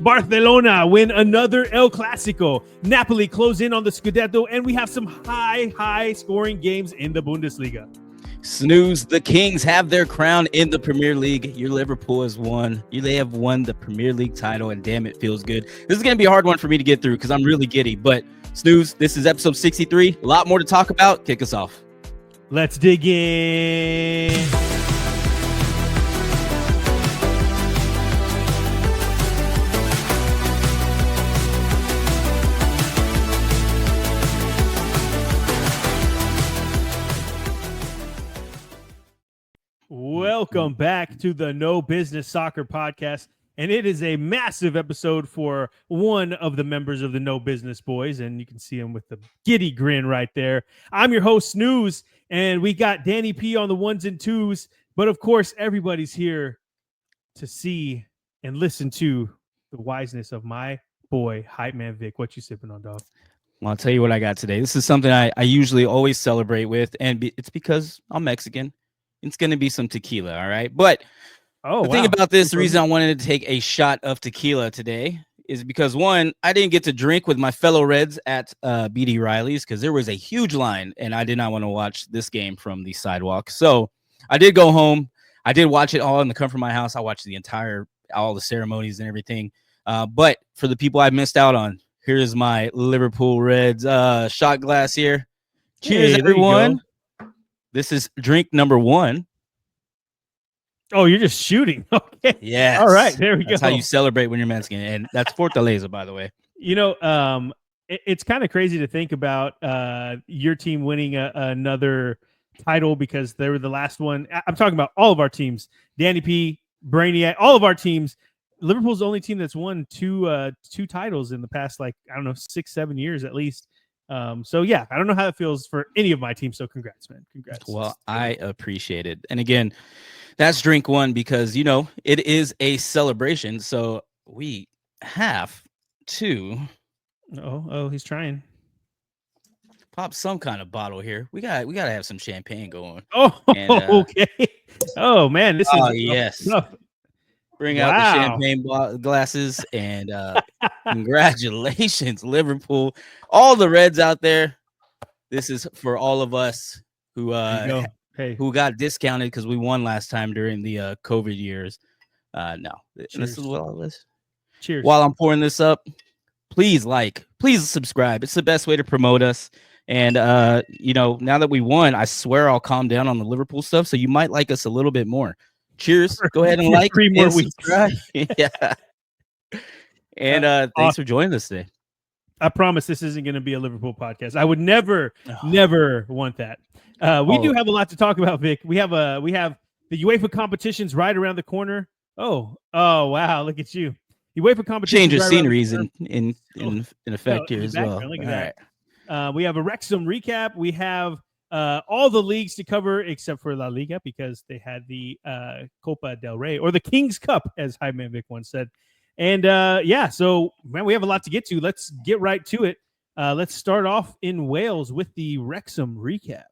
Barcelona win another El Clasico. Napoli close in on the Scudetto, and we have some high scoring games in the Bundesliga. Snooze, the Kings have their crown in the Premier League. Your Liverpool has won. They have won the Premier League title, and damn, it feels good. This is going to be a hard one for me to get through because I'm really giddy. But Snooze, this is episode 63. A lot more to talk about. Kick us off. Let's dig in. Welcome back to the No Business Soccer Podcast, and it is a massive episode for one of the members of the No Business Boys, and you can see him with the giddy grin right there. I'm your host, Snooze, and we got Danny P on the ones and twos, but of course, everybody's here to see and listen to the wiseness of my boy, Hype Man Vic. What you sipping on, dog? Well, I'll tell you what I got today. This is something I usually always celebrate with, and it's because I'm Mexican. It's going to be some tequila, all right? But the thing about this, the reason I wanted to take a shot of tequila today is because, one, I didn't get to drink with my fellow Reds at B.D. Riley's because there was a huge line, and I did not want to watch this game from the sidewalk. So I did go home. I did watch it all in the comfort of my house. I watched all the ceremonies and everything. But for the people I missed out on, here's my Liverpool Reds shot glass here. Cheers, everyone. This is drink number one. Oh, you're just shooting. Okay. Yeah. All right. There we go. That's how you celebrate when you're Mexican. And that's Fortaleza, by the way. You know, it's kind of crazy to think about your team winning another title because they were the last one. I'm talking about all of our teams. Danny P, Brainiac, all of our teams. Liverpool's the only team that's won two titles in the past, 6-7 years at least. So yeah, I don't know how it feels for any of my teams. So congrats, man. Congrats. Well, I appreciate it. And again, that's drink one because, it is a celebration. So we have to. Oh, he's trying. Pop some kind of bottle here. We got to have some champagne going. Oh, okay. Oh man, this is yes. Tough. Bring out the champagne glasses and congratulations, Liverpool. All the Reds out there. This is for all of us who got discounted because we won last time during the COVID years. No, this is what all this. Cheers. While I'm pouring this up, please subscribe. It's the best way to promote us. And now that we won, I swear I'll calm down on the Liverpool stuff. So you might like us a little bit more. Cheers. Go ahead and like 3 more weeks. Yeah. And thanks for joining us today. I promise this isn't going to be a Liverpool podcast. I would never want that. We do have a lot to talk about, Vic. We have the UEFA competitions right around the corner. Oh wow, look at you. The UEFA competition change of sceneries in effect here as well. Look at that. We have a Wrexham recap. We have all the leagues to cover except for La Liga because they had the Copa del Rey or the King's Cup, as Jaime Vic once said. And so man, we have a lot to get to. Let's get right to it. Let's start off in Wales with the Wrexham recap.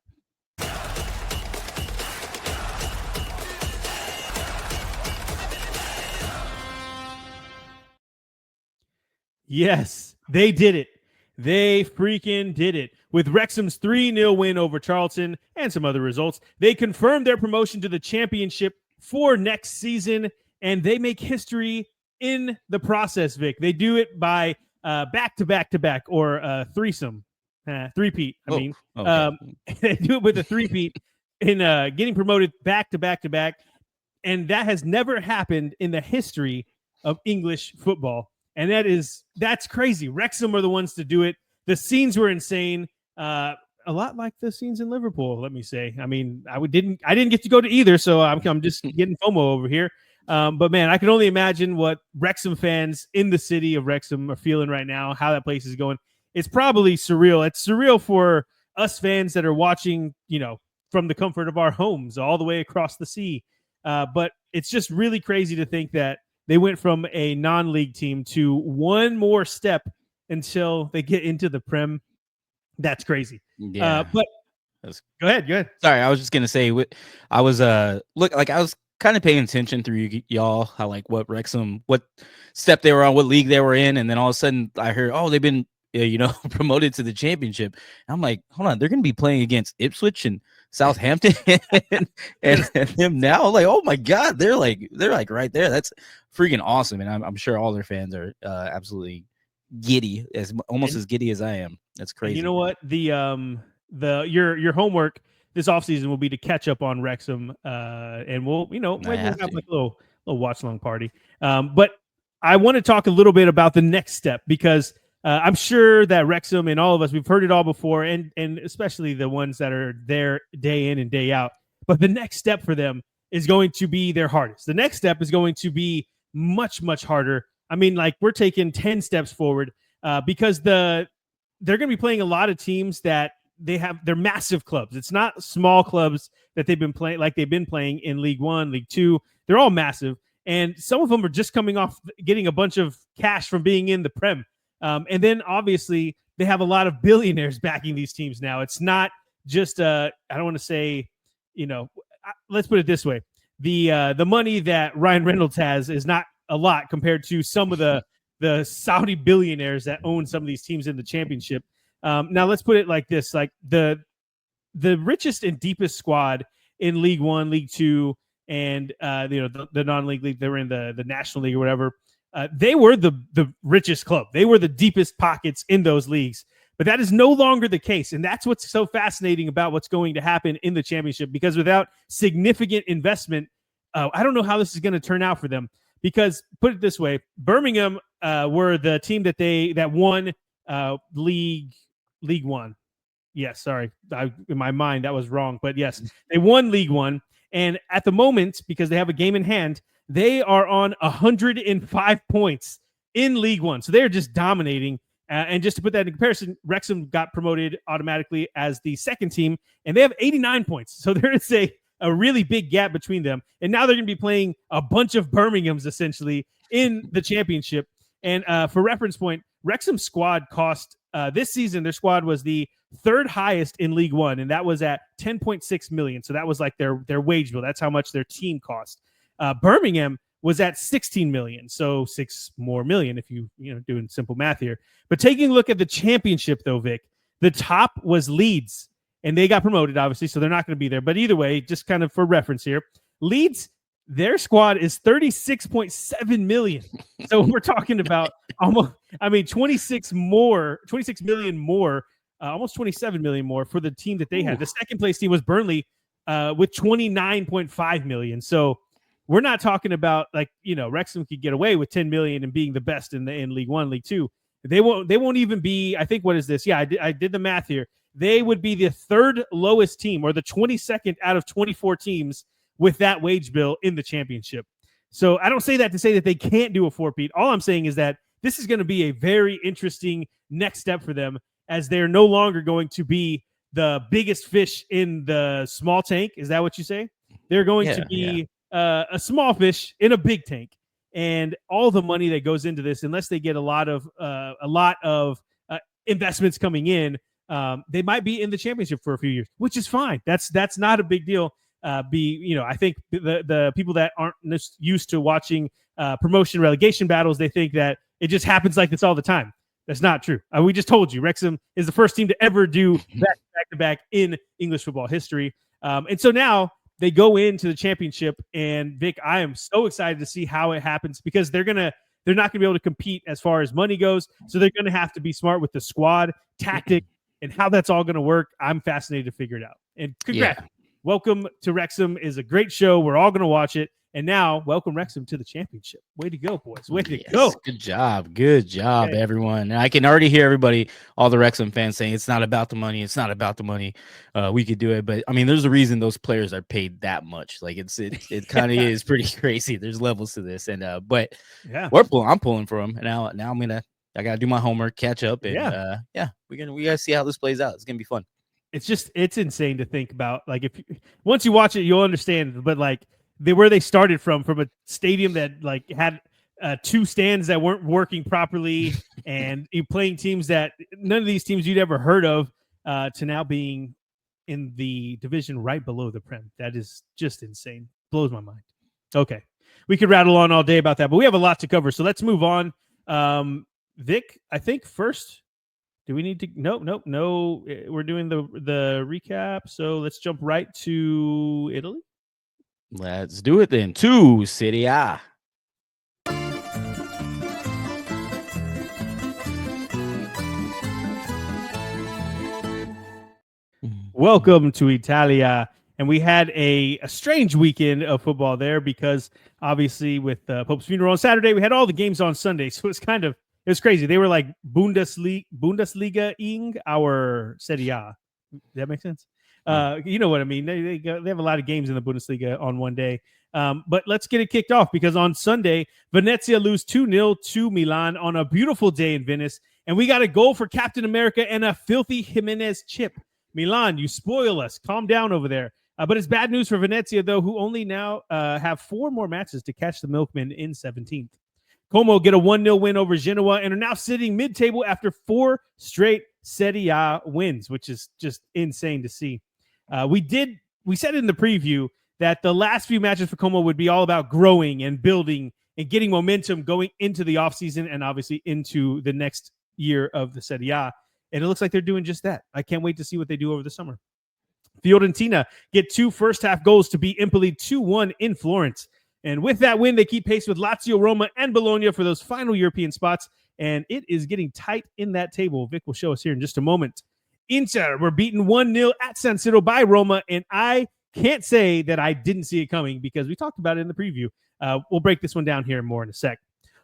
Yes, they did it. They freaking did it. With Wrexham's 3-0 win over Charlton and some other results, they confirmed their promotion to the championship for next season, and they make history in the process, Vic. They do it by back-to-back or threesome. Three-peat, okay. They do it with a three-peat in getting promoted back-to-back, and that has never happened in the history of English football. And that's crazy. Wrexham are the ones to do it. The scenes were insane. A lot like the scenes in Liverpool, let me say. I mean, I didn't get to go to either, so I'm just getting FOMO over here. But man, I can only imagine what Wrexham fans in the city of Wrexham are feeling right now, how that place is going. It's probably surreal. It's surreal for us fans that are watching, from the comfort of our homes all the way across the sea. But it's just really crazy to think that they went from a non-league team to one more step until they get into the Prem. That's crazy. Yeah. But go ahead. Sorry, I was just gonna say, I was kind of paying attention through y'all, how like what Wrexham, what step they were on, what league they were in, and then all of a sudden I heard, oh, they've been promoted to the championship. And I'm like, hold on, they're going to be playing against Ipswich and Southampton and them now. Like, oh my God, they're like right there. That's freaking awesome, and I'm sure all their fans are absolutely giddy, as giddy as I am. That's crazy. You know what? Your homework this offseason will be to catch up on Wrexham, and we'll maybe we'll have like a little watch long party. But I want to talk a little bit about the next step, because I'm sure that Wrexham and all of us, we've heard it all before, and especially the ones that are there day in and day out. But the next step for them is going to be their hardest. The next step is going to be much, much harder. I mean, like, we're taking 10 steps forward because they're going to be playing a lot of teams that they're massive clubs. It's not small clubs that they've been playing in League One, League Two. They're all massive. And some of them are just coming off getting a bunch of cash from being in the Prem. And then obviously they have a lot of billionaires backing these teams now. It's not just I don't want to say, let's put it this way. The money that Ryan Reynolds has is not a lot compared to some of the Saudi billionaires that own some of these teams in the championship. Now let's put it like this: like the richest and deepest squad in League One, League Two, and the non-league league, they were in the National League or whatever. They were the richest club. They were the deepest pockets in those leagues. But that is no longer the case. And that's what's so fascinating about what's going to happen in the championship, because without significant investment, I don't know how this is going to turn out for them. Because put it this way, Birmingham were the team that won League One. Yes, sorry. In my mind, that was wrong. But yes, they won League One. And at the moment, because they have a game in hand, they are on 105 points in League One. So they're just dominating. And just to put that in comparison, Wrexham got promoted automatically as the second team, and they have 89 points. So there is a really big gap between them. And now they're going to be playing a bunch of Birminghams, essentially, in the championship. And for reference point, Wrexham's squad cost this season, their squad was the third highest in League One, and that was at 10.6 million. So that was like their wage bill. That's how much their team cost. Birmingham was at 16 million. So 6 more million if you doing simple math here. But taking a look at the championship, though, Vic, the top was Leeds, and they got promoted, obviously, so they're not going to be there. But either way, just kind of for reference here, Leeds, their squad is 36.7 million. So we're talking about almost 26 million more, almost 27 million more for the team that they had. The second place team was Burnley with 29.5 million. So we're not talking about Wrexham could get away with 10 million and being the best in League One, League Two. They won't even be, I think, what is this? Yeah, I did the math here. They would be the third lowest team, or the 22nd out of 24 teams with that wage bill in the championship. So I don't say that to say that they can't do a four-peat. All I'm saying is that this is going to be a very interesting next step for them, as they're no longer going to be the biggest fish in the small tank. Is that what you say? They're going to be a small fish in a big tank. And all the money that goes into this, unless they get a lot of investments coming in, they might be in the championship for a few years, which is fine. That's not a big deal. I think the people that aren't used to watching promotion relegation battles, they think that it just happens like this all the time. That's not true. We just told you, Wrexham is the first team to ever do back-to-back in English football history. And so now they go into the championship, and Vic, I am so excited to see how it happens, because they're not going to be able to compete as far as money goes. So they're going to have to be smart with the squad tactic and how that's all going to work. I'm fascinated to figure it out. And congrats. Yeah. Welcome to Wrexham is a great show. We're all going to watch it. And now, welcome Wrexham to the championship. Way to go, boys. Way to go. Good job. Good job, everyone. And I can already hear everybody, all the Wrexham fans saying, it's not about the money. It's not about the money. We could do it. But, I mean, there's a reason those players are paid that much. Like, it kind of is pretty crazy. There's levels to this. And but I'm pulling for them. And now I got to do my homework, catch up. And, we got to see how this plays out. It's going to be fun. It's insane to think about. Like, once you watch it, you'll understand. But, like, where they started from a stadium that like had 2 stands that weren't working properly, and you playing teams that none of these teams you'd ever heard of, to now being in the division right below the Prem. That is just insane. Blows my mind. Okay. We could rattle on all day about that, but we have a lot to cover. So let's move on. Vic, I think first, do we need to? No. We're doing the recap. So let's jump right to Italy. Let's do it then. To Serie A. Welcome to Italia. And we had a strange weekend of football there because obviously with Pope's funeral on Saturday, we had all the games on Sunday. So it was crazy. They were like Bundesliga-ing our Serie A. Does that make sense? You know what I mean? They have a lot of games in the Bundesliga on one day. But let's get it kicked off because on Sunday, Venezia lose 2-0 to Milan on a beautiful day in Venice. And we got a goal for Captain America and a filthy Jimenez chip. Milan, you spoil us. Calm down over there. But it's bad news for Venezia, though, who only now have 4 more matches to catch the Milkmen in 17th. Como get a 1-0 win over Genoa and are now sitting mid-table after 4 straight Serie A wins, which is just insane to see. We said in the preview that the last few matches for Como would be all about growing and building and getting momentum going into the offseason and obviously into the next year of the Serie A. And it looks like they're doing just that. I can't wait to see what they do over the summer. Fiorentina get 2 first-half goals to beat Empoli 2-1 in Florence. And with that win, they keep pace with Lazio, Roma, and Bologna for those final European spots. And it is getting tight in that table. Vic will show us here in just a moment. Inter were beaten 1-0 at San Siro by Roma. And I can't say that I didn't see it coming because we talked about it in the preview. We'll break this one down here more in a sec.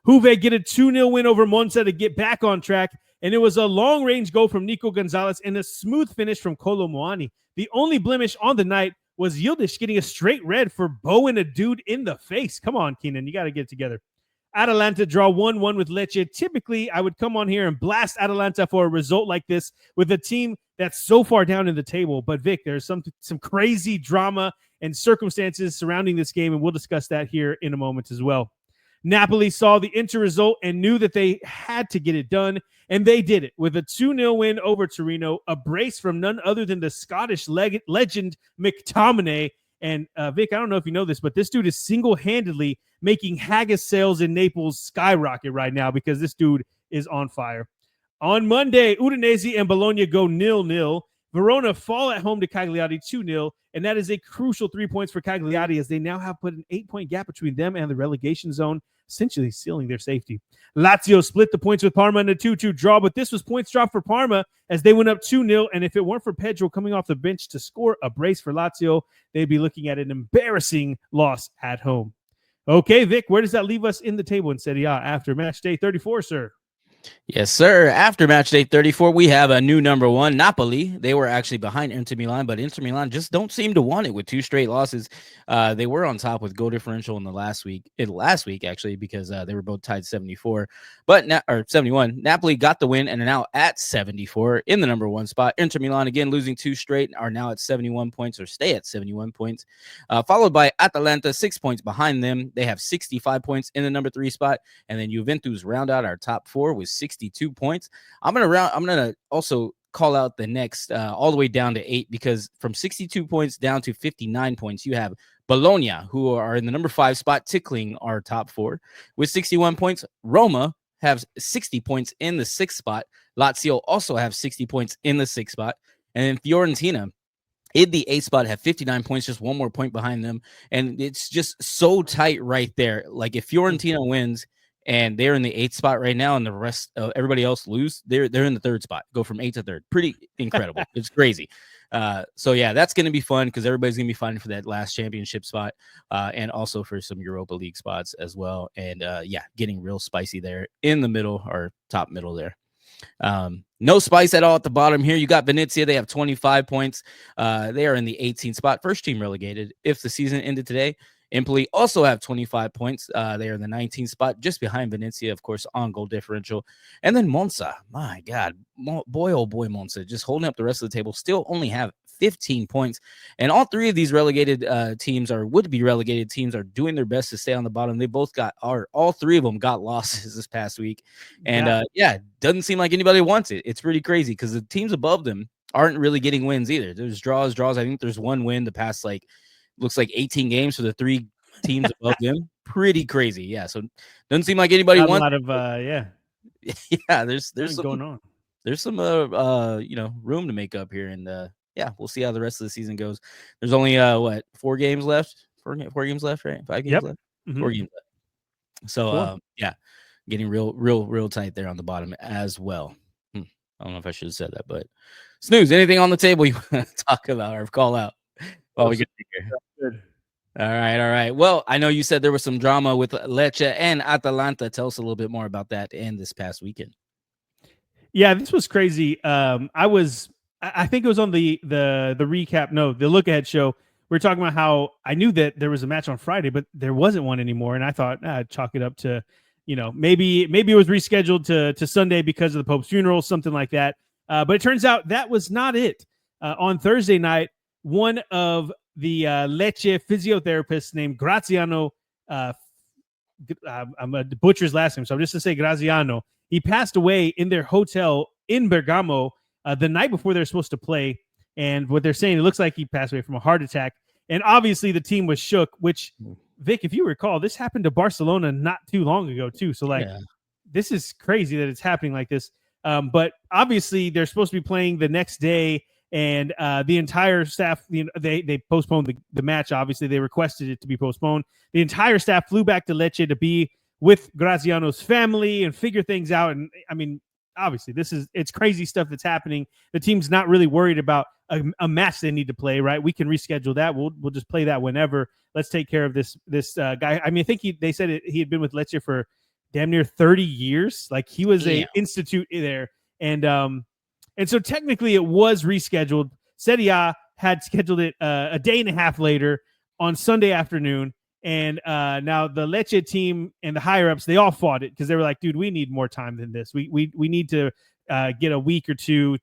Juve get a 2-0 win over Monza to get back on track. And it was a long-range goal from Nico Gonzalez and a smooth finish from Kolo Muani. The only blemish on the night was Yildiz getting a straight red for bowing a dude in the face. Come on, Keenan. You got to get it together. Atalanta draw 1-1 with Lecce. Typically, I would come on here and blast Atalanta for a result like this with a team that's so far down in the table. But, Vic, there's some crazy drama and circumstances surrounding this game, and we'll discuss that here in a moment as well. Napoli saw the Inter result and knew that they had to get it done, and they did it with a 2-0 win over Torino, a brace from none other than the Scottish legend McTominay. And Vic, I don't know if you know this, but this dude is single-handedly making haggis sales in Naples skyrocket right now because this dude is on fire. On Monday, Udinese and Bologna go 0-0. Verona fall at home to Cagliari 2-0, and that is a crucial 3 points for Cagliari as they now have put an 8-point gap between them and the relegation zone, essentially sealing their safety. Lazio split the points with Parma in a 2-2 draw, but this was points dropped for Parma as they went up 2-0, and if it weren't for Pedro coming off the bench to score a brace for Lazio, they'd be looking at an embarrassing loss at home. Okay, Vic, where does that leave us in the table in Serie A after match day 34, sir? Yes, sir. After match day 34, we have a new number 1, Napoli. They were actually behind Inter Milan, but Inter Milan just don't seem to want it with 2 straight losses. They were on top with goal differential in the last week actually, because they were both tied 74, but 71. Napoli got the win and are now at 74 in the number 1 spot. Inter Milan, again, losing 2 straight, are now at 71 points or stay at 71 points, followed by Atalanta, 6 points behind them. They have 65 points in the number 3 spot, and then Juventus round out our top 4 with 62 points. I'm gonna also call out the next all the way down to 8 because from 62 points down to 59 points, you have Bologna, who are in the number 5 spot, tickling our top 4 with 61 points. Roma have 60 points in the 6th spot. Lazio also have 60 points in the 6th spot, and then Fiorentina in the 8th spot have 59 points, just 1 more point behind them, and it's just so tight right there. Like if Fiorentina wins and they're in the 8th spot right now, and the rest of everybody else lose, they're in the 3rd spot, go from 8th to 3rd. Pretty incredible. It's crazy. So yeah, that's going to be fun because everybody's going to be fighting for that last championship spot, and also for some Europa League spots as well. And yeah, getting real spicy there in the middle or top middle there. No spice at all at the bottom here. You got Venezia. They have 25 points. They are in the 18th spot, first team relegated if the season ended today. Empoli also have 25 points. They are in the 19th spot, just behind Venezia, of course, on goal differential. And then Monza, my God, boy, oh boy, Monza, just holding up the rest of the table, still only have 15 points. And all 3 of these relegated teams, or would-be relegated teams, are doing their best to stay on the bottom. They both all 3 of them got losses this past week. And yeah, doesn't seem like anybody wants it. It's pretty crazy because the teams above them aren't really getting wins either. There's draws. I think there's 1 win the past, looks like 18 games for the 3 teams above them. Pretty crazy. Yeah. So doesn't seem like anybody wants a lot of yeah, there's some going on. There's some room to make up here, and yeah, we'll see how the rest of the season goes. There's only 4 games left? 4 games left, right? 5 games left? Mm-hmm. 4 games left. So yeah, getting real tight there on the bottom as well. I don't know if I should have said that, but Snooze, anything on the table you want to talk about or call out while we get here? Good. All right. Well, I know you said there was some drama with Lecce and Atalanta. Tell us a little bit more about that and this past weekend. Yeah, this was crazy. I think it was on the recap. No, the look ahead show. We were talking about how I knew that there was a match on Friday, but there wasn't one anymore. And I thought I'd chalk it up to, maybe it was rescheduled to Sunday because of the Pope's funeral, something like that. But it turns out that was not it. On Thursday night, one of the Lecce physiotherapists named Graziano, I'm a butcher's last name, so I'm just going to say Graziano. He passed away in their hotel in Bergamo the night before they're supposed to play. And what they're saying, it looks like he passed away from a heart attack. And obviously the team was shook, which, Vic, if you recall, this happened to Barcelona not too long ago, too. So, This is crazy that it's happening like this. But obviously they're supposed to be playing the next day. And the entire staff, they postponed the match. Obviously, they requested it to be postponed. The entire staff flew back to Lecce to be with Graziano's family and figure things out. And I mean, obviously, it's crazy stuff that's happening. The team's not really worried about a match they need to play, right? We can reschedule that. We'll just play that whenever. Let's take care of this guy. I mean, I think they said he had been with Lecce for damn near 30 years. Like he was a institute there. And so technically it was rescheduled. Serie A had scheduled it a day and a half later on Sunday afternoon. And now the Lecce team and the higher-ups, they all fought it because they were like, dude, we need more time than this. We need to get a week or two,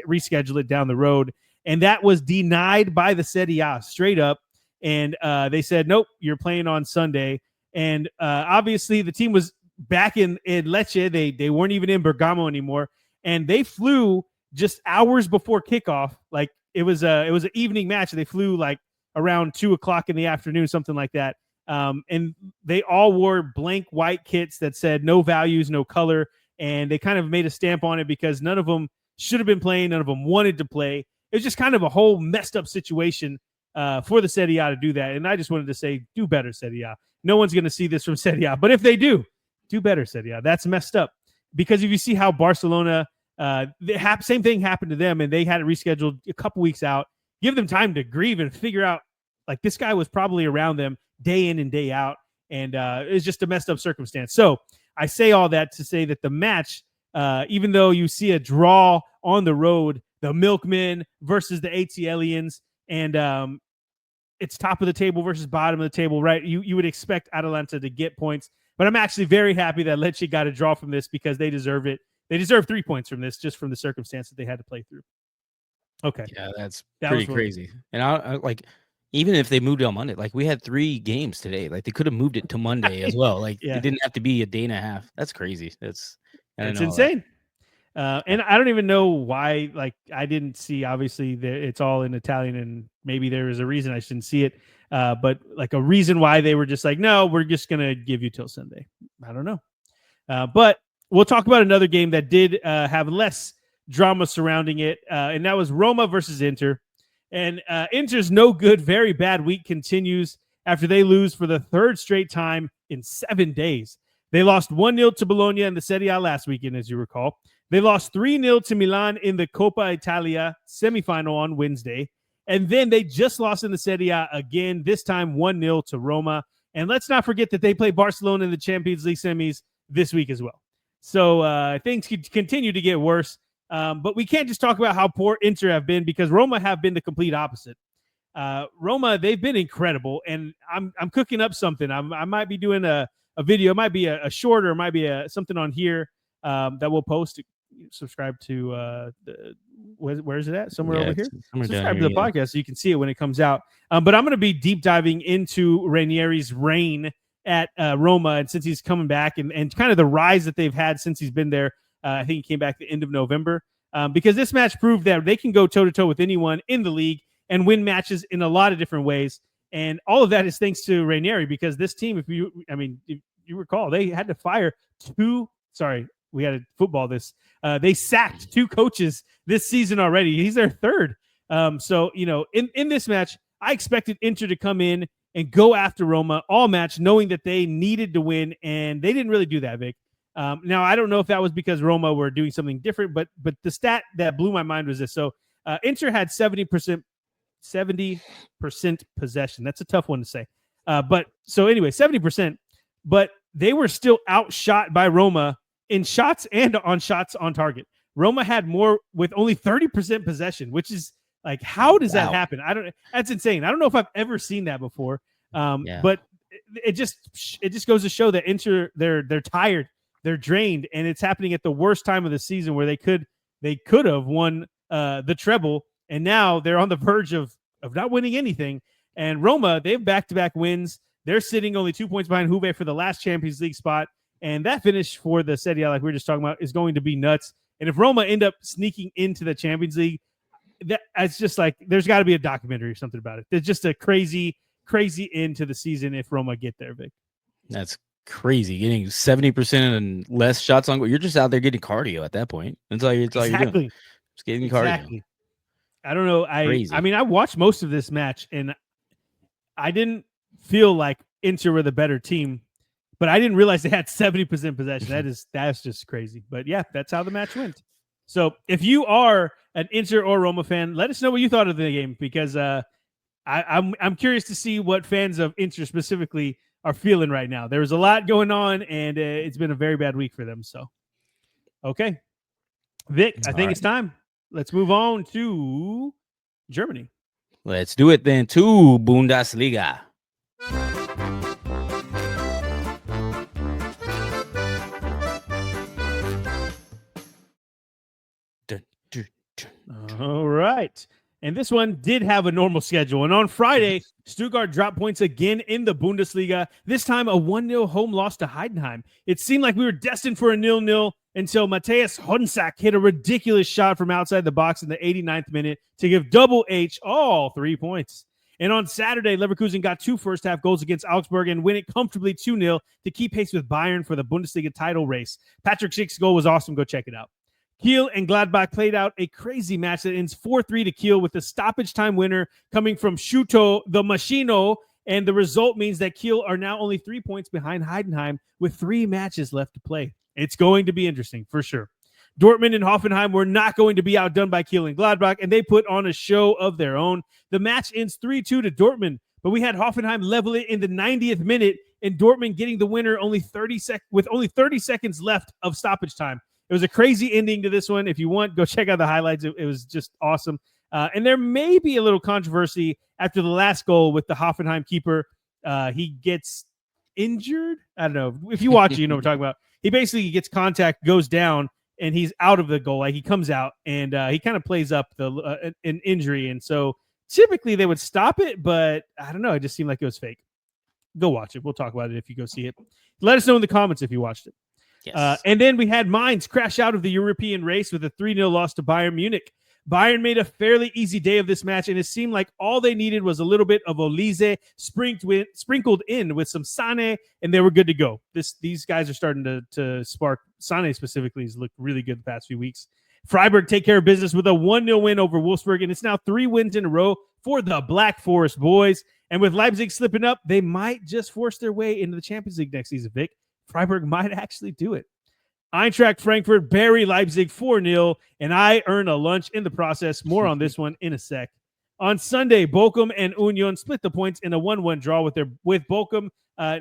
reschedule it down the road. And that was denied by the Serie A straight up. And they said, nope, you're playing on Sunday. And obviously the team was back in Lecce. They weren't even in Bergamo anymore. And they flew just hours before kickoff. Like it was an evening match. They flew like around 2:00 in the afternoon, something like that. And they all wore blank white kits that said no values, no color. And they kind of made a stamp on it because none of them should have been playing. None of them wanted to play. It was just kind of a whole messed up situation for the Serie A to do that. And I just wanted to say, do better, Serie A. No one's going to see this from Serie A. But if they do better, Serie A. That's messed up. Because if you see how Barcelona, same thing happened to them, and they had it rescheduled a couple weeks out. Give them time to grieve and figure out, like, this guy was probably around them day in and day out, and it's just a messed up circumstance. So I say all that to say that the match, even though you see a draw on the road, the Milkmen versus the ATLians, and it's top of the table versus bottom of the table, right? You would expect Atalanta to get points, but I'm actually very happy that Lecce got a draw from this because they deserve it. They deserve 3 points from this, just from the circumstance that they had to play through. Okay. Yeah, that pretty crazy. And I like, even if they moved it on Monday, like we had 3 games today, like they could have moved it to Monday as well. Like it didn't have to be a day and a half. That's crazy. It's insane. And I don't even know why. Like I didn't see. Obviously, it's all in Italian, and maybe there is a reason I shouldn't see it. But like a reason why they were just like, no, we're just gonna give you till Sunday. I don't know. But we'll talk about another game that did have less drama surrounding it, and that was Roma versus Inter. And Inter's no good, very bad week continues after they lose for the 3rd straight time in 7 days. They lost 1-0 to Bologna in the Serie A last weekend, as you recall. They lost 3-0 to Milan in the Coppa Italia semifinal on Wednesday. And then they just lost in the Serie A again, this time 1-0 to Roma. And let's not forget that they play Barcelona in the Champions League semis this week as well. So things could continue to get worse. But we can't just talk about how poor Inter have been, because Roma have been the complete opposite. Roma, they've been incredible, and I'm cooking up something. I might be doing a video. It might be a shorter, it might be something on here that we'll post. Subscribe to where is it at? Somewhere over here. Subscribe to the podcast so you can see it when it comes out. But I'm going to be deep diving into Ranieri's reign at Roma, and since he's coming back, and kind of the rise that they've had since he's been there. I think he came back the end of November, because this match proved that they can go toe-to-toe with anyone in the league and win matches in a lot of different ways. And all of that is thanks to Ranieri, because this team, if you recall, they had to fire we had to football this. They sacked 2 coaches this season already. He's their third. So, in this match, I expected Inter to come in and go after Roma all match, knowing that they needed to win, and they didn't really do that, Vic. Now, I don't know if that was because Roma were doing something different, but the stat that blew my mind was this. So Inter had 70% possession. That's a tough one to say. But so anyway, 70%, but they were still outshot by Roma in shots and on shots on target. Roma had more with only 30% possession, which is like, how does that happen? That's insane. I don't know if I've ever seen that before. But it just goes to show that Inter, they're tired, they're drained, and it's happening at the worst time of the season where they could have won the treble, and now they're on the verge of not winning anything. And Roma, they have back-to-back wins. They're sitting only 2 points behind Juve for the last Champions League spot, and that finish for the Serie A, like we were just talking about, is going to be nuts. And if Roma end up sneaking into the Champions League, it's just like there's got to be a documentary or something about it. There's just a crazy end to the season if Roma get there, Vic. That's crazy. Getting 70% and less shots on goal. You're just out there getting cardio at that point. That's all you're doing. Just getting cardio. I don't know. I mean, I watched most of this match, and I didn't feel like Inter were the better team, but I didn't realize they had 70% possession. That's just crazy. But yeah, that's how the match went. So if you are an Inter or Roma fan, let us know what you thought of the game, because I'm curious to see what fans of Inter specifically are feeling right now. There's a lot going on, and it's been a very bad week for them. So, okay, Vic, I think it's time. Let's move on to Germany. Let's do it then to Bundesliga. All right. And this one did have a normal schedule. And on Friday, Stuttgart dropped points again in the Bundesliga, this time a 1-0 home loss to Heidenheim. It seemed like we were destined for a 0-0 until Matthias Honsack hit a ridiculous shot from outside the box in the 89th minute to give Double H all 3 points. And on Saturday, Leverkusen got 2 first-half goals against Augsburg and win it comfortably 2-0 to keep pace with Bayern for the Bundesliga title race. Patrick Schick's goal was awesome. Go check it out. Kiel and Gladbach played out a crazy match that ends 4-3 to Kiel, with the stoppage time winner coming from Schuto the Machino, and the result means that Kiel are now only 3 points behind Heidenheim with 3 matches left to play. It's going to be interesting for sure. Dortmund and Hoffenheim were not going to be outdone by Kiel and Gladbach, and they put on a show of their own. The match ends 3-2 to Dortmund, but we had Hoffenheim level it in the 90th minute, and Dortmund getting the winner with only 30 seconds left of stoppage time. It was a crazy ending to this one. If you want, go check out the highlights. It was just awesome. And there may be a little controversy after the last goal with the Hoffenheim keeper. He gets injured. I don't know. If you watch it, you know what we're talking about. He basically gets contact, goes down, and he's out of the goal. Like, he comes out, and he kind of plays up an injury. And so typically they would stop it, but I don't know. It just seemed like it was fake. Go watch it. We'll talk about it if you go see it. Let us know in the comments if you watched it. Yes. And then we had Mainz crash out of the European race with a 3-0 loss to Bayern Munich. Bayern made a fairly easy day of this match, and it seemed like all they needed was a little bit of Olise sprinkled in with some Sane, and they were good to go. These guys are starting to spark. Sane specifically has looked really good the past few weeks. Freiburg take care of business with a 1-0 win over Wolfsburg, and it's now 3 wins in a row for the Black Forest boys. And with Leipzig slipping up, they might just force their way into the Champions League next season, Vic. Freiburg might actually do it. Eintracht Frankfurt bury Leipzig 4-0, and I earn a lunch in the process. More on this one in a sec. On Sunday, Bochum and Union split the points in a 1-1 draw with Bochum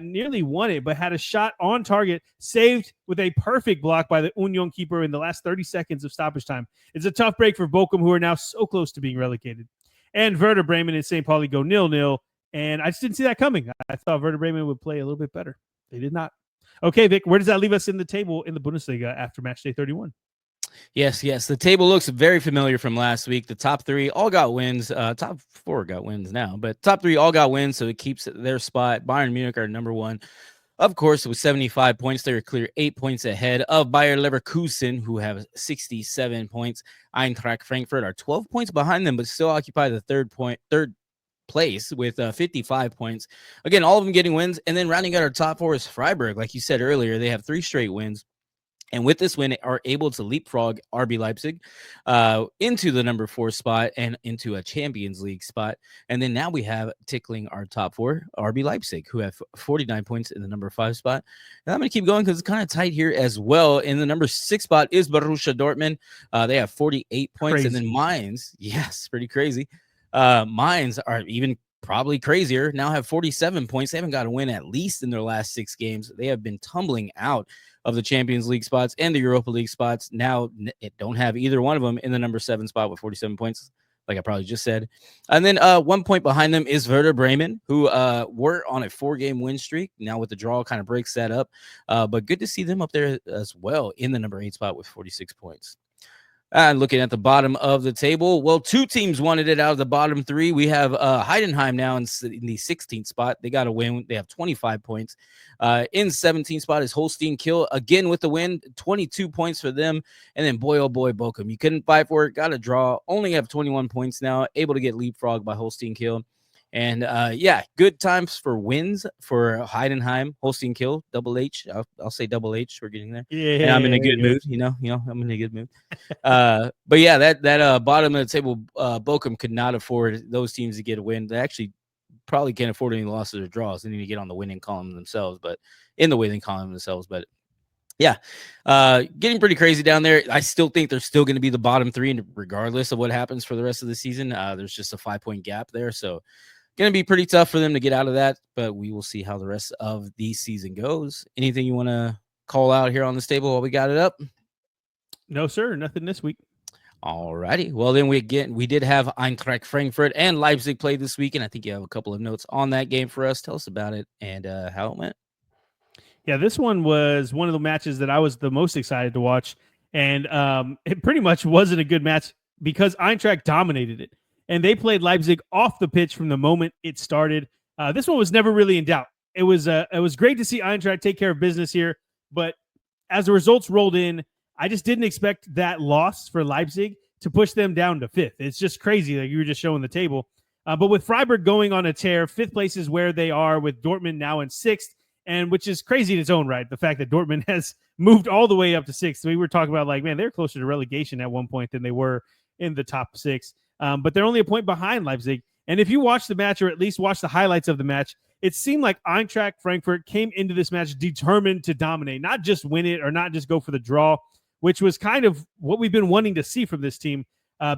nearly won it, but had a shot on target saved with a perfect block by the Union keeper in the last 30 seconds of stoppage time. It's a tough break for Bochum, who are now so close to being relegated. And Werder Bremen and St. Pauli go 0-0, and I just didn't see that coming. I thought Werder Bremen would play a little bit better. They did not. Okay, Vic, where does that leave us in the table in the Bundesliga after Matchday 31? Yes. The table looks very familiar from last week. The top 3 all got wins. Top 4 got wins now, but top 3 all got wins, so it keeps their spot. Bayern Munich are number 1. Of course, with 75 points, they're clear 8 points ahead of Bayer Leverkusen, who have 67 points. Eintracht Frankfurt are 12 points behind them, but still occupy the third place with 55 points. Again, all of them getting wins. And then rounding out our top 4 is Freiburg. Like you said earlier, they have 3 straight wins. And with this win, are able to leapfrog RB Leipzig into the number 4 spot and into a Champions League spot. And then now we have tickling our top 4, RB Leipzig, who have 49 points in the number 5 spot. And I'm going to keep going because it's kind of tight here as well. In the number 6 spot is Borussia Dortmund. They have 48 points. Crazy. And then Mainz, yes, pretty crazy. Mainz are even probably crazier, now have 47 points. They haven't got a win at least in their last 6 games. They have been tumbling out of the Champions League spots and the Europa League spots. Now it don't have either one of them in the number 7 spot with 47 points, like I probably just said. And then 1 point behind them is Werder Bremen, who were on a 4-game win streak. Now with the draw, kind of breaks that up. But good to see them up there as well in the number 8 spot with 46 points. And looking at the bottom of the table, well, 2 teams wanted it out of the bottom 3. We have Heidenheim now in the 16th spot. They got a win. They have 25 points. In 17th spot is Holstein Kiel, again with the win, 22 points for them. And then, boy, oh boy, Bochum. You couldn't fight for it. Got a draw. Only have 21 points now. Able to get leapfrogged by Holstein Kiel. And yeah, good times for wins for Heidenheim, Holstein Kiel, Double H. I'll say Double H. We're getting there. Yeah, and I'm in a good mood. You know, I'm in a good mood. But yeah, that bottom of the table, Bochum could not afford those teams to get a win. They actually probably can't afford any losses or draws. They need to get on the winning column themselves, but in the winning column themselves. But yeah, getting pretty crazy down there. I still think they're still going to be the bottom 3, regardless of what happens for the rest of the season. There's just a 5-point gap there, so. Going to be pretty tough for them to get out of that, but we will see how the rest of the season goes. Anything you want to call out here on this table while we got it up? No, sir. Nothing this week. All righty. Well, then we did have Eintracht Frankfurt and Leipzig play this week, and I think you have a couple of notes on that game for us. Tell us about it and how it went. Yeah, this one was one of the matches that I was the most excited to watch, and it pretty much wasn't a good match because Eintracht dominated it. And they played Leipzig off the pitch from the moment it started. This one was never really in doubt. It was great to see Eintracht take care of business here, but as the results rolled in, I just didn't expect that loss for Leipzig to push them down to 5th. It's just crazy, like you were just showing the table. But with Freiburg going on a tear, 5th place is where they are, with Dortmund now in 6th, and which is crazy in its own right. The fact that Dortmund has moved all the way up to 6th. We were talking about, like, man, they're closer to relegation at one point than they were in the top 6. But they're only a point behind Leipzig. And if you watch the match, or at least watch the highlights of the match, it seemed like Eintracht Frankfurt came into this match determined to dominate, not just win it or not just go for the draw, which was kind of what we've been wanting to see from this team.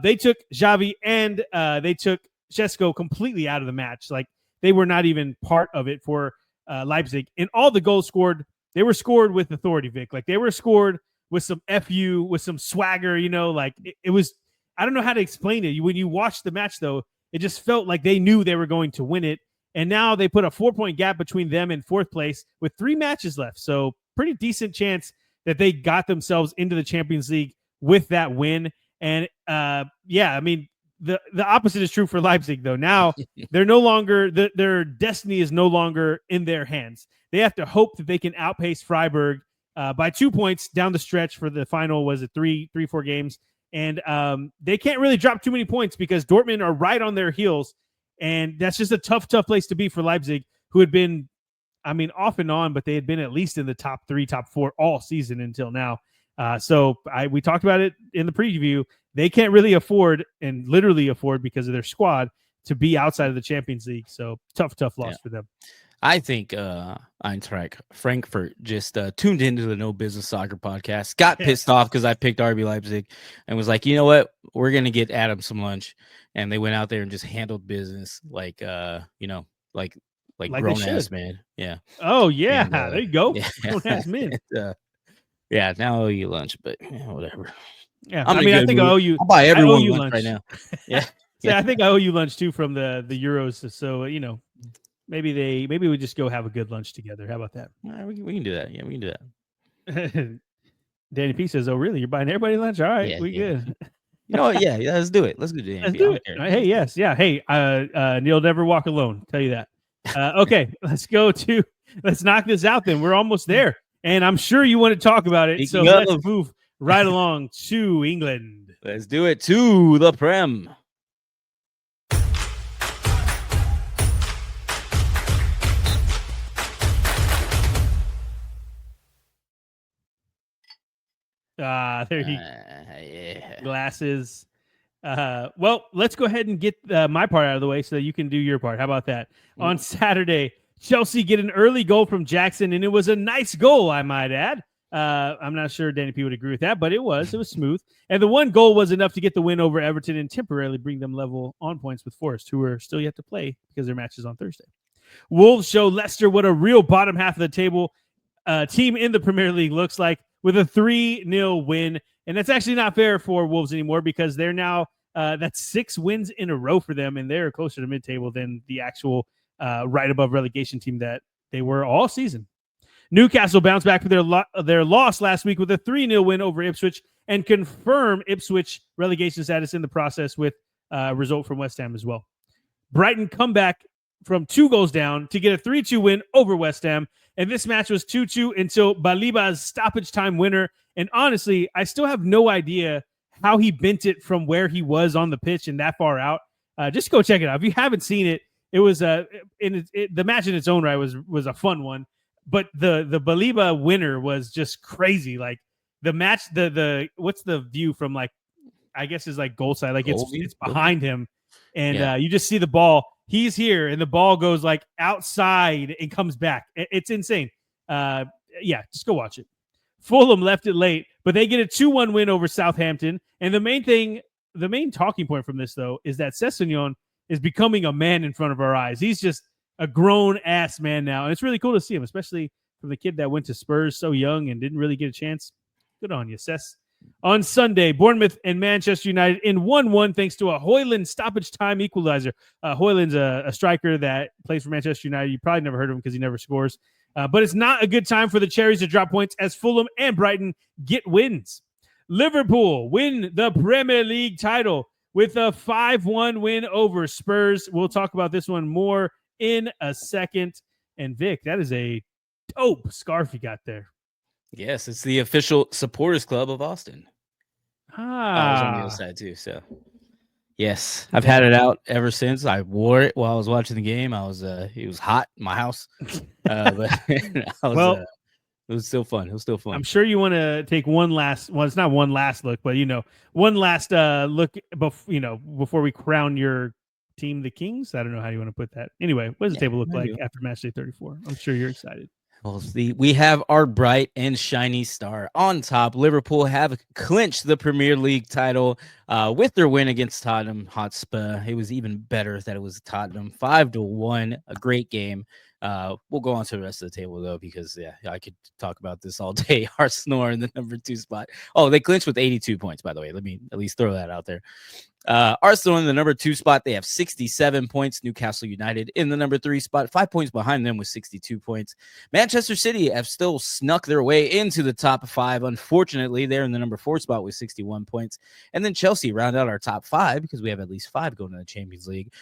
They took Xavi and they took Šeško completely out of the match. Like, they were not even part of it for Leipzig. And all the goals scored, they were scored with authority, Vic. Like, they were scored with some FU, with some swagger, like it was. I don't know how to explain it. When you watch the match, though, it just felt like they knew they were going to win it. And now they put a 4-point gap between them and 4th place with 3 matches left. So pretty decent chance that they got themselves into the Champions League with that win. And yeah, I mean, the opposite is true for Leipzig, though. Now they're no longer, their destiny is no longer in their hands. They have to hope that they can outpace Freiburg by 2 points down the stretch for the final, was it 4 games? And they can't really drop too many points because Dortmund are right on their heels. And that's just a tough place to be for Leipzig, who had been, I mean, off and on, but they had been at least in the top 3, top 4 all season until now. So we talked about it in the preview. They can't really afford, and literally afford because of their squad, to be outside of the Champions League. So tough loss for them. I think Eintracht Frankfurt just tuned into the No Business Soccer podcast, got pissed off because I picked RB Leipzig, and was like, you know what? We're going to get Adam some lunch. And they went out there and just handled business like grown-ass man. Yeah. Oh, yeah. And, there you go. Yeah. Grown-ass men. Yeah, now I owe you lunch, but whatever. Yeah, I think I owe you. I'll buy everyone lunch right now. Yeah. So I think I owe you lunch, too, from the Euros. So, maybe we just go have a good lunch together. How about that? We can do that. Yeah, we can do that. Danny P says, "Oh, really? You're buying everybody lunch? All right, we good." You know what? Yeah, let's do it. Let's do it. Let's do it. Hey, yes, yeah. Hey, Neil never walk alone. Tell you that. Okay, let's knock this out. Then we're almost there, and I'm sure you want to talk about it. So let's move right along to England. Let's do it to the Prem. There you Yeah. Glasses. Well, let's go ahead and get my part out of the way so that you can do your part. How about that? On Saturday, Chelsea get an early goal from Jackson, and it was a nice goal, I might add. I'm not sure Danny P would agree with that, but it was smooth. And the one goal was enough to get the win over Everton and temporarily bring them level on points with Forest, who are still yet to play because their match is on Thursday. Wolves show Leicester what a real bottom half of the table team in the Premier League looks like with a 3-0 win. And that's actually not fair for Wolves anymore because they're now that's 6 wins in a row for them, and they're closer to mid-table than the actual right above relegation team that they were all season. Newcastle bounced back for their loss last week with a 3-0 win over Ipswich and confirm Ipswich relegation status in the process with a result from West Ham as well. Brighton come back from 2 goals down to get a 3-2 win over West Ham. And this match was 2-2 until Baliba's stoppage time winner. And honestly, I still have no idea how he bent it from where he was on the pitch and that far out. Just go check it out. If you haven't seen it, it was the match in its own right was a fun one. But the Baliba winner was just crazy. Like the match, the what's the view from like, I guess is like goal side. Like it's behind him. And you just see the ball. He's here, and the ball goes like outside and comes back. It's insane. Just go watch it. Fulham left it late, but they get a 2-1 win over Southampton. And the main talking point from this, though, is that Sessegnon is becoming a man in front of our eyes. He's just a grown-ass man now, and it's really cool to see him, especially from the kid that went to Spurs so young and didn't really get a chance. Good on you, Sess. On Sunday, Bournemouth and Manchester United in 1-1 thanks to a Hoyland stoppage time equalizer. Hoyland's a striker that plays for Manchester United. You probably never heard of him because he never scores. But it's not a good time for the Cherries to drop points as Fulham and Brighton get wins. Liverpool win the Premier League title with a 5-1 win over Spurs. We'll talk about this one more in a second. And Vic, that is a dope scarf you got there. Yes, it's the official supporters club of Austin. I was on the other side too, so yes, I've had it out ever since. I wore it while I was watching the game. It was hot in my house, but it was still fun. It was still fun. I'm sure you want to take one last. Well, it's not one last look, but one last look. Before we crown your team, the Kings. I don't know how you want to put that. Anyway, what does the table look like after Matchday 34? I'm sure you're excited. Well, we have our bright and shiny star on top. Liverpool have clinched the Premier League title with their win against Tottenham Hotspur. It was even better that it was Tottenham 5-1. A great game. We'll go on to the rest of the table though, because I could talk about this all day. Arsenal in the number 2 spot. Oh, they clinched with 82 points, by the way. Let me at least throw that out there. Arsenal in the number 2 spot. They have 67 points. Newcastle United in the number 3 spot, 5 points behind them with 62 points. Manchester City have still snuck their way into the top 5. Unfortunately, they're in the number 4 spot with 61 points. And then Chelsea round out our top 5 because we have at least 5 going to the Champions League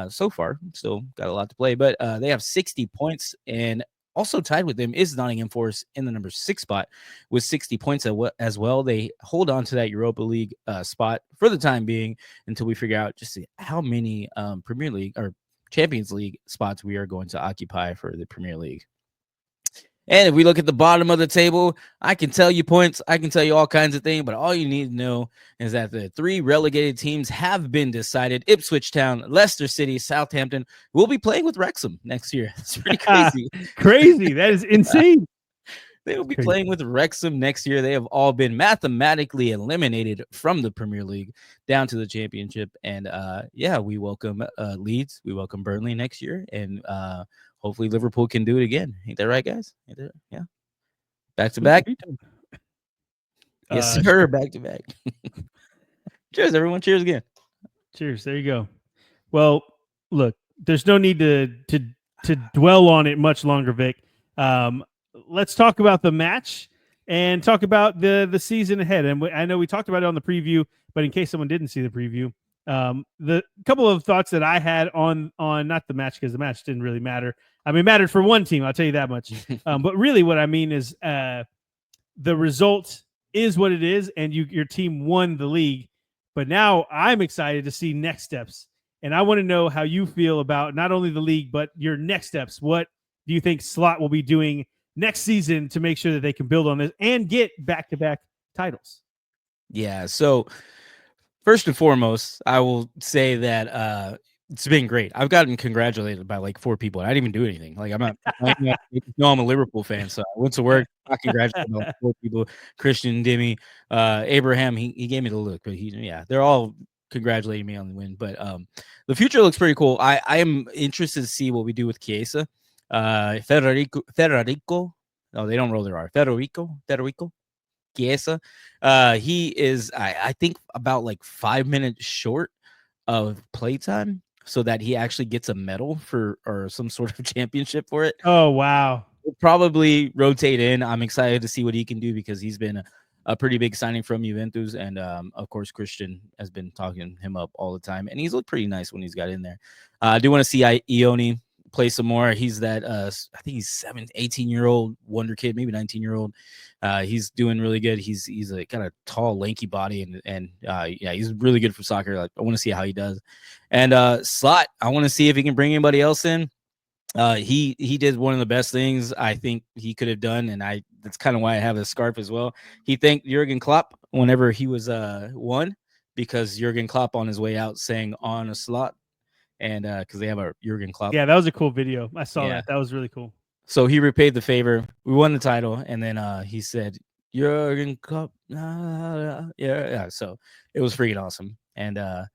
so far. Still got a lot to play, but they have 60 points, and also tied with them is Nottingham Forest in the number 6 spot with 60 points as well. They hold on to that Europa League spot for the time being until we figure out just how many Premier League or Champions League spots we are going to occupy for the Premier League. And if we look at the bottom of the table, I can tell you points. I can tell you all kinds of things, but all you need to know is that the 3 relegated teams have been decided. Ipswich Town, Leicester City, Southampton will be playing with Wrexham next year. It's pretty crazy. Crazy. That is insane. They will be playing with Wrexham next year. They have all been mathematically eliminated from the Premier League down to the Championship. And we welcome Leeds. We welcome Burnley next year. And hopefully Liverpool can do it again. Ain't that right, guys? Yeah. Back to back. Yes, sir. Back to back. Cheers, everyone. Cheers again. Cheers. There you go. Well, look, there's no need to dwell on it much longer, Vic. Let's talk about the match and talk about the season ahead. And I know we talked about it on the preview, but in case someone didn't see the preview, the couple of thoughts that I had on not the match, because the match didn't really matter. I mean, it mattered for one team, I'll tell you that much. But really what I mean is the result is what it is, and your team won the league. But now I'm excited to see next steps. And I want to know how you feel about not only the league, but your next steps. What do you think Slot will be doing next season to make sure that they can build on this and get back-to-back titles. Yeah. So first and foremost, I will say that it's been great. I've gotten congratulated by like 4 people. I didn't even do anything. Like I'm not. No, I'm a Liverpool fan, so I went to work. I congratulated like 4 people: Christian, Demi, Abraham. He gave me the look, but they're all congratulating me on the win. But the future looks pretty cool. I am interested to see what we do with Chiesa, Federico. Oh, they don't roll their R. Federico. Chiesa. He is, I think, about like 5 minutes short of playtime, so that he actually gets a medal for or some sort of championship for it. Oh wow! We'll probably rotate in. I'm excited to see what he can do because he's been a pretty big signing from Juventus, and of course Christian has been talking him up all the time, and he's looked pretty nice when he's got in there. I do want to see Ioni play some more. He's that I think he's 18-year-old wonder kid, maybe 19-year-old. He's doing really good. He's a kind of tall, lanky body, and he's really good for soccer. Like, I want to see how he does. And Slot, I want to see if he can bring anybody else in. He did one of the best things I think he could have done, and that's kind of why I have a scarf as well. He thanked Jurgen Klopp whenever he was won, because Jurgen Klopp on his way out sang "On a Slot," and because they have a Jurgen Klopp. Yeah, that was a cool video. I saw that. That was really cool. So he repaid the favor. We won the title, and then he said Jurgen Klopp. Yeah. So it was freaking awesome, and I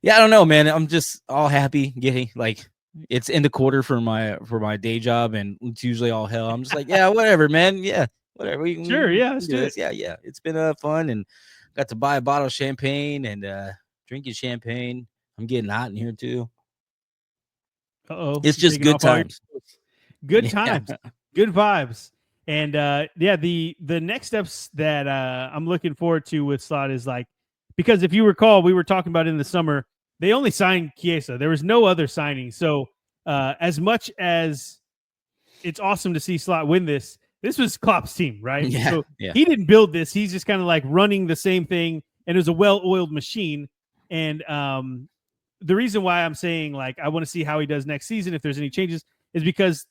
don't know, man. I'm just all happy, giddy, like. It's in the quarter for my day job, and it's usually all hell. I'm just like, yeah, whatever, man. Yeah, whatever. Sure, yeah, let's do this. Yeah. It's been fun, and got to buy a bottle of champagne and drinking champagne. I'm getting hot in here too. It's just good times. Good times, good vibes, and the next steps that I'm looking forward to with Slot is like, because if you recall, we were talking about in the summer. They only signed Chiesa. There was no other signing. So as much as it's awesome to see Slot win this was Klopp's team, right? Yeah, so he didn't build this. He's just kind of like running the same thing, and it was a well-oiled machine. And the reason why I'm saying like I want to see how he does next season, if there's any changes, is because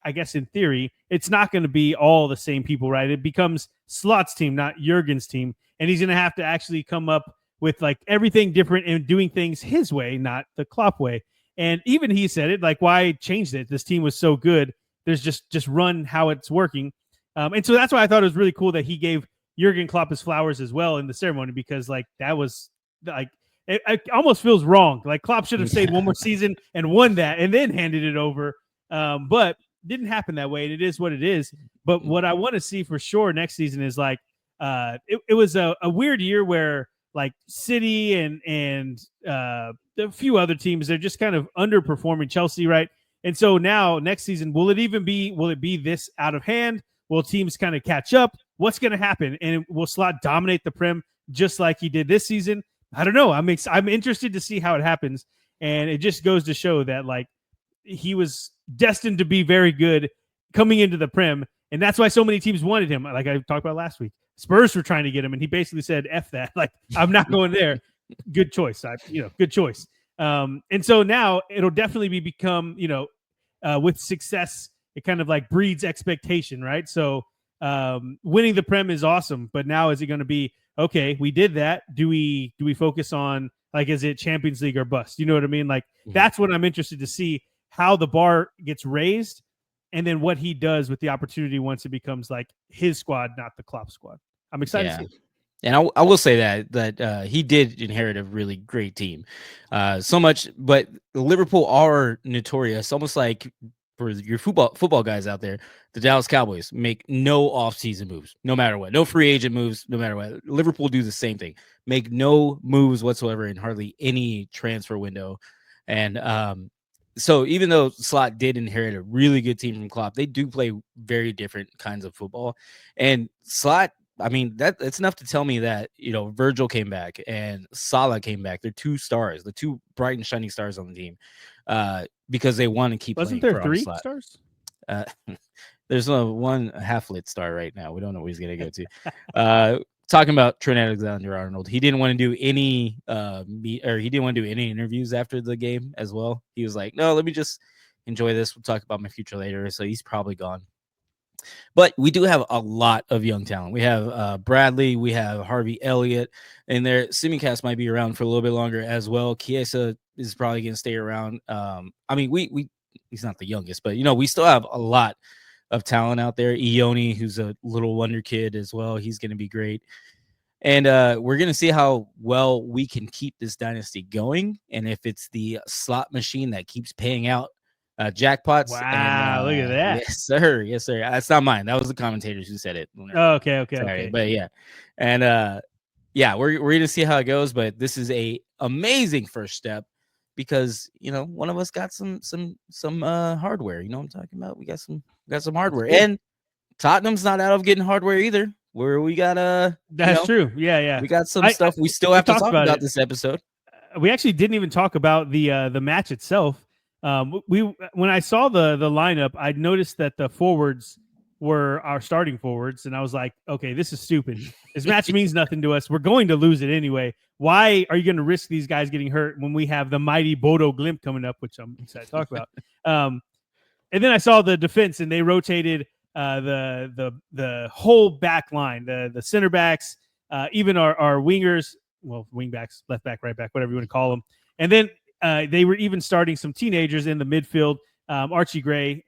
I guess in theory, it's not going to be all the same people, right? It becomes Slot's team, not Jurgen's team. And he's going to have to actually come up with like everything different and doing things his way, not the Klopp way. And even he said it, like, why changed it? This team was so good. There's just run how it's working. And so that's why I thought it was really cool that he gave Jurgen Klopp his flowers as well in the ceremony, because like that was like, it almost feels wrong. Like Klopp should have stayed one more season and won that and then handed it over. But didn't happen that way. And it is what it is. But what I want to see for sure next season is like, it was a weird year where, like City and a few other teams, they're just kind of underperforming Chelsea, right? And so now next season, will it be this out of hand? Will teams kind of catch up? What's going to happen? And will Slot dominate the Prem just like he did this season? I don't know. I'm interested to see how it happens. And it just goes to show that like he was destined to be very good coming into the Prem. And that's why so many teams wanted him. Like I talked about last week. Spurs were trying to get him, and he basically said, F that. Like, I'm not going there. Good choice. Good choice. And so now it'll definitely become, with success, it kind of like breeds expectation, right? So winning the Prem is awesome, but now is it going to be, okay, we did that. Do we focus on, like, is it Champions League or bust? You know what I mean? Like, that's what I'm interested to see, how the bar gets raised, and then what he does with the opportunity once it becomes like his squad, not the Klopp squad. I'm excited to see it. And I will say that he did inherit a really great team, so much. But Liverpool are notorious, almost like for your football guys out there. The Dallas Cowboys make no offseason moves, no matter what. No free agent moves, no matter what. Liverpool do the same thing. Make no moves whatsoever in hardly any transfer window. And so even though Slot did inherit a really good team from Klopp, they do play very different kinds of football. And Slot, I mean, it's enough to tell me that, Virgil came back and Salah came back. They're 2 stars, the 2 bright and shining stars on the team, because they want to keep Wasn't playing. There 3 stars? There's one half-lit star right now. We don't know what he's going to go to. Talking about Trent Alexander-Arnold, he didn't want to do any he didn't want to do any interviews after the game as well. He was like, no, let me just enjoy this. We'll talk about my future later. So he's probably gone. But we do have a lot of young talent. We have Bradley, we have Harvey Elliott, and their Simicast might be around for a little bit longer as well. Chiesa is probably going to stay around. I mean, he's not the youngest, but we still have a lot of talent out there. Ioni, who's a little wonder kid as well, he's going to be great. And we're going to see how well we can keep this dynasty going, and if it's the slot machine that keeps paying out jackpots. Wow, look at that. Yes, sir. Yes, sir. That's not mine. That was the commentators who said it. Oh, okay. But yeah. And we're going to see how it goes, but this is a amazing first step because, one of us got some hardware. You know what I'm talking about? We got some hardware. And Tottenham's not out of getting hardware either. Where we got that's true. Yeah. We got some stuff we still have to talk about this episode. We actually didn't even talk about the match itself. When I saw the lineup, I noticed that the forwards were our starting forwards, and I was like, okay, this is stupid. This match means nothing to us. We're going to lose it anyway. Why are you going to risk these guys getting hurt when we have the mighty Bodo Glimt coming up, which I'm excited to talk about? And then I saw the defense, and they rotated the whole back line, the center backs, even our wingers, well, wing backs, left back, right back, whatever you want to call them. And then they were even starting some teenagers in the midfield. Archie Gray,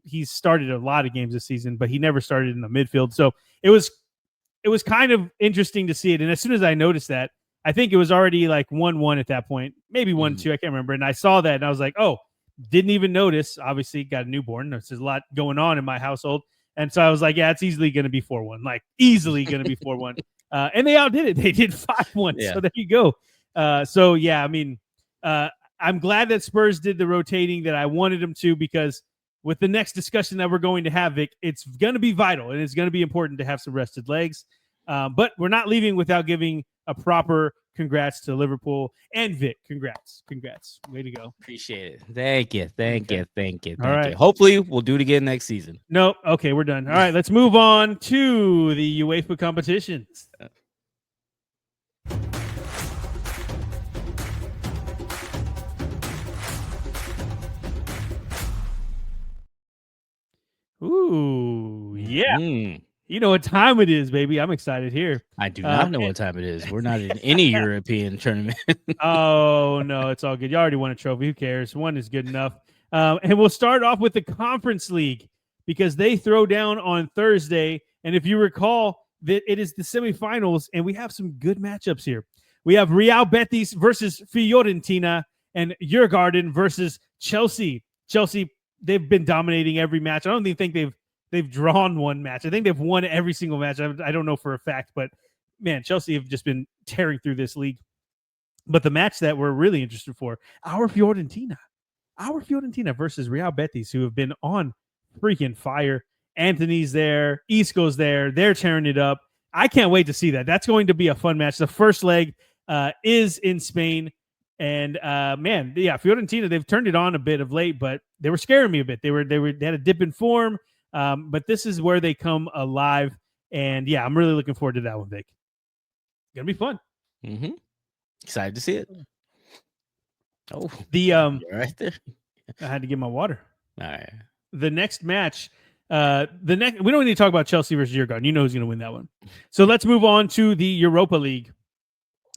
he's started a lot of games this season, but he never started in the midfield. So it was kind of interesting to see it. And as soon as I noticed that, I think it was already like 1-1 at that point, maybe 1-2, I can't remember. And I saw that and I was like, oh, didn't even notice. Obviously, got a newborn. There's a lot going on in my household. And so I was like, yeah, it's easily going to be 4-1, like easily going to be 4-1. And they outdid it. They did 5-1. Yeah. So there you go. So yeah, I mean, I'm glad that Spurs did the rotating that I wanted them to, because with the next discussion that we're going to have, Vic, it's going to be vital and it's going to be important to have some rested legs. But we're not leaving without giving a proper congrats to Liverpool and Vic. Congrats. Way to go. Appreciate it. Thank you. All right. Hopefully we'll do it again next season. No. Okay, we're done. All right, let's move on to the UEFA competitions. Ooh, yeah. You know what time it is, baby. I'm excited here. I do not know what time it is. We're not in any European tournament. Oh, no, it's all good. You already won a trophy. Who cares? One is good enough. And we'll start off with the Conference League because they throw down on Thursday. And if you recall, that it is the semifinals, and we have some good matchups here. We have Real Betis versus Fiorentina and Djurgården versus Chelsea. Chelsea, they've been dominating every match. I don't even think they've drawn one match. I think they've won every single match. I don't know for a fact, but man, Chelsea have just been tearing through this league. But the match that we're really interested for, our Fiorentina versus Real Betis, who have been on freaking fire. Anthony's there, Isco's there, they're tearing it up. I can't wait to see that. That's going to be a fun match. The first leg is in Spain. And man, yeah, Fiorentina, they've turned it on a bit of late, but they were scaring me a bit. They had a dip in form, but this is where they come alive. And yeah, I'm really looking forward to that one, Vic. It's gonna be fun. Mm-hmm. Excited to see it. Oh, you're right there. I had to get my water. All right. The next match, we don't need to talk about Chelsea versus Djurgården. You know who's going to win that one. So let's move on to the Europa League.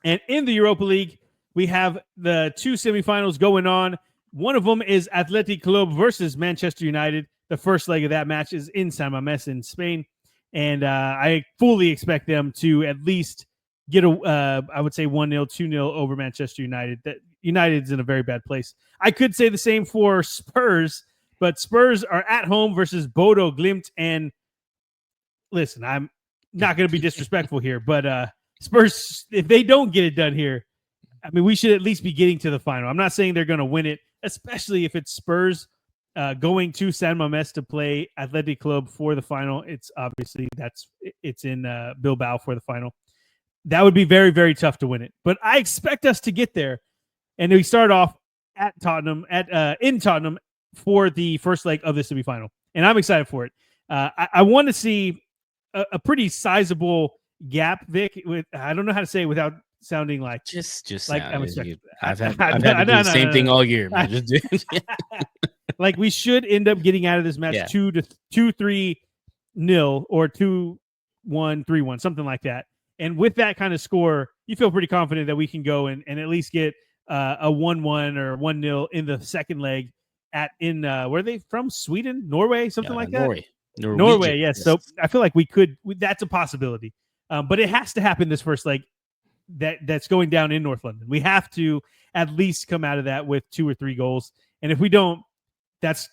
And in the Europa League, we have the two semifinals going on. One of them is Athletic Club versus Manchester United. The first leg of that match is in San Mamés in Spain. And I fully expect them to at least get I would say 1-0, 2-0 over Manchester United. That United's in a very bad place. I could say the same for Spurs, but Spurs are at home versus Bodo Glimt. And listen, I'm not going to be disrespectful here, but Spurs, if they don't get it done here, I mean, we should at least be getting to the final. I'm not saying they're going to win it, especially if it's Spurs going to San Mamés to play Athletic Club for the final. It's obviously it's in Bilbao for the final. That would be very, very tough to win it. But I expect us to get there. And we start off at Tottenham, in Tottenham for the first leg of the semifinal. And I'm excited for it. I want to see a pretty sizable gap, Vic. I don't know how to say it without sounding like just like I'm expecting. I've had to do the same thing all year, man. Like we should end up getting out of this match 2-3 or 2-1, 3-1, something like that. And with that kind of score, you feel pretty confident that we can go and at least get a 1-1 or 1-0 in the second leg where are they from? Sweden, Norway, something like that. Norway, yes. So I feel like that's a possibility. But it has to happen this first leg that's going down in North London. We have to at least come out of that with 2 or 3 goals. And if we don't, that's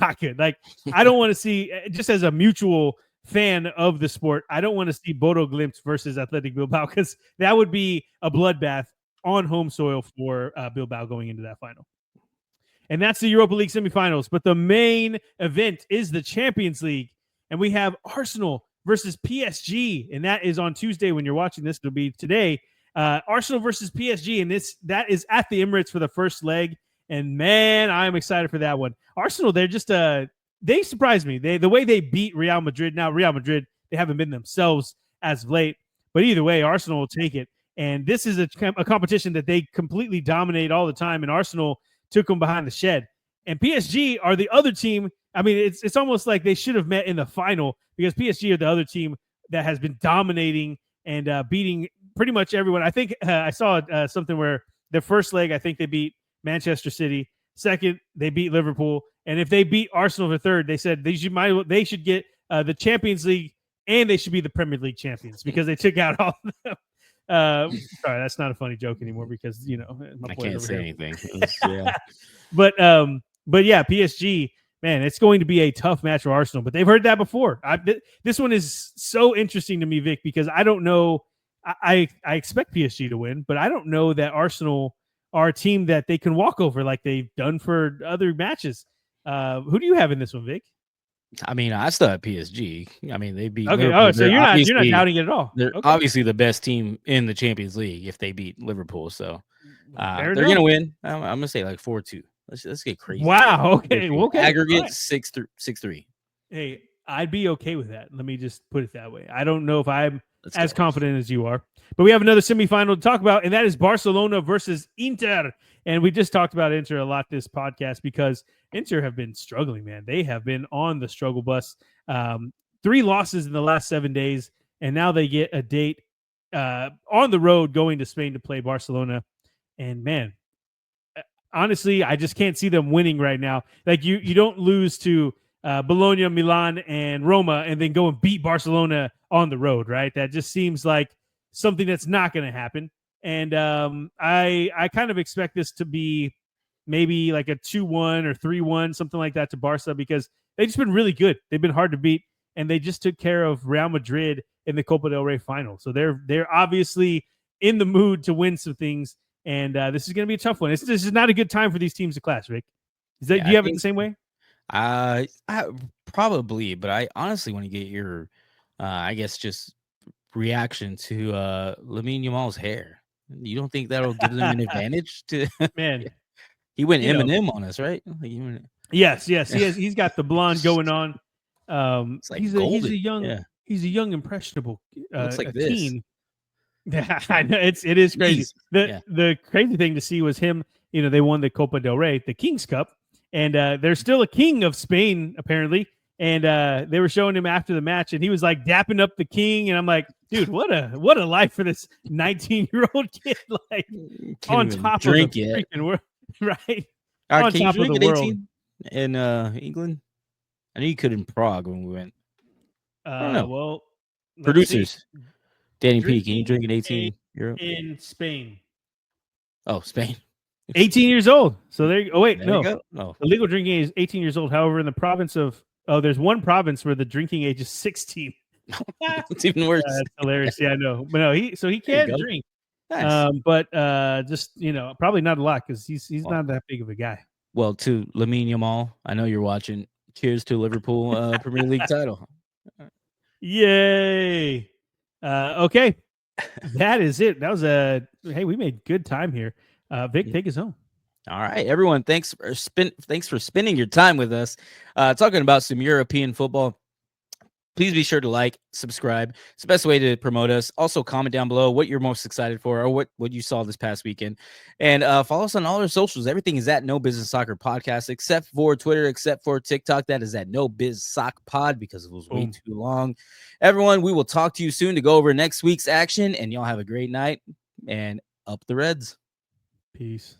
not good. Like, I don't want to see, just as a mutual fan of the sport, I don't want to see Bodo Glimt versus Athletic Bilbao, because that would be a bloodbath on home soil for Bilbao going into that final. And that's the Europa League semifinals. But the main event is the Champions League. And we have Arsenal versus PSG. And that is on Tuesday. When you're watching this, it'll be today. Arsenal versus PSG. And that is at the Emirates for the first leg. And man, I'm excited for that one. Arsenal, they're just they surprised me. The way they beat Real Madrid. Now, Real Madrid, they haven't been themselves as of late. But either way, Arsenal will take it. And this is a competition that they completely dominate all the time. And Arsenal took them behind the shed. And PSG are the other team. I mean, it's almost like they should have met in the final, because PSG are the other team that has been dominating and beating pretty much everyone. I think I saw something where the first leg, I think they beat Manchester City. Second, they beat Liverpool. And if they beat Arsenal for third, they said they should get the Champions League, and they should be the Premier League champions, because they took out all of them. Sorry, that's not a funny joke anymore, because I can't say anything. But yeah, PSG, man, it's going to be a tough match for Arsenal. But they've heard that before. This one is so interesting to me, Vic, because I don't know. I expect PSG to win, but I don't know that Arsenal are a team that they can walk over like they've done for other matches. Who do you have in this one, Vic? I mean, I still have PSG. I mean, they beat. Okay. Liverpool. Oh, so you're not doubting it at all. They're obviously the best team in the Champions League if they beat Liverpool. So they're gonna win. I'm gonna say like 4-2. Let's get crazy. Wow. Okay. Okay. Aggregate 6-3. Hey, I'd be okay with that. Let me just put it that way. I don't know if I'm as confident as you are, but we have another semifinal to talk about, and that is Barcelona versus Inter. And we just talked about Inter a lot this podcast, because Inter have been struggling, man. They have been on the struggle bus. 3 losses in the last 7 days, and now they get a date on the road going to Spain to play Barcelona. And man, honestly, I just can't see them winning right now. Like, you don't lose to Bologna, Milan, and Roma, and then go and beat Barcelona on the road, right? That just seems like something that's not going to happen. And I kind of expect this to be maybe like a 2-1 or 3-1, something like that to Barca, because they've just been really good. They've been hard to beat, and they just took care of Real Madrid in the Copa del Rey final. So they're obviously in the mood to win some things, and this is going to be a tough one. This is not a good time for these teams to clash, Rick. Do you have it the same way? I probably, but I honestly want to get your, I guess, just reaction to Lamine Yamal's hair. You don't think that'll give them an advantage? Man, he went Eminem on us, right? Yes, he's got the blonde going on. It's like he's a young impressionable looks like teen. I know it is crazy. The crazy thing to see was him. They won the Copa del Rey, the King's Cup, and there's still a king of Spain apparently. And they were showing him after the match, and he was like dapping up the king. And I'm like, dude, what a life for this 19-year-old kid! Like, on top of the freaking world, right? On top of the world. In England, I knew you could in Prague when we went. I don't know. Well, producers, Danny P, can you drink an 18 euro in Spain? Oh, Spain. 18 years old. So there. Oh wait, there no. You go. Oh. The legal drinking age is 18 years old. However, in the province of there's one province where the drinking age is 16. It's even worse. That's hilarious. Yeah, I know. But no, he can't drink. Nice. But just probably not a lot, because he's not that big of a guy. Well, to Lamine Yamal, I know you're watching. Cheers to Liverpool Premier League title. Yay! Okay, that is it. That was hey, we made good time here. Vic, take us home. All right, everyone. Thanks for spending your time with us, talking about some European football. Please be sure to like, subscribe. It's the best way to promote us. Also, comment down below what you're most excited for or what you saw this past weekend. And follow us on all our socials. Everything is at No Business Soccer Podcast, except for Twitter, except for TikTok. That is at No Biz Soc Pod because it was way too long. Everyone, we will talk to you soon to go over next week's action. And y'all have a great night. And up the Reds. Peace.